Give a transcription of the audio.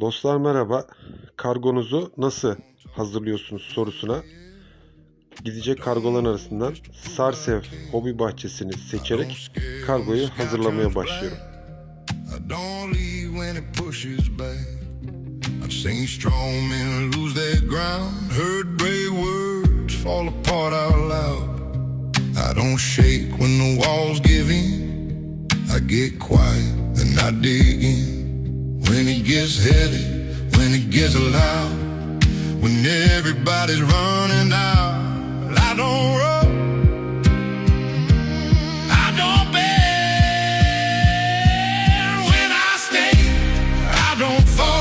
Dostlar merhaba. Kargonuzu nasıl hazırlıyorsunuz sorusuna gidecek kargoların arasından Sarsev Hobi Bahçesi'ni seçerek kargoyu hazırlamaya başlıyorum. I've seen strong men lose their ground, heard brave words fall apart out loud. I don't shake when the walls give in. I get quiet and I dig in. When it gets heavy, when it gets loud, when everybody's running out, I don't run, I don't bend. When I stay, I don't fall.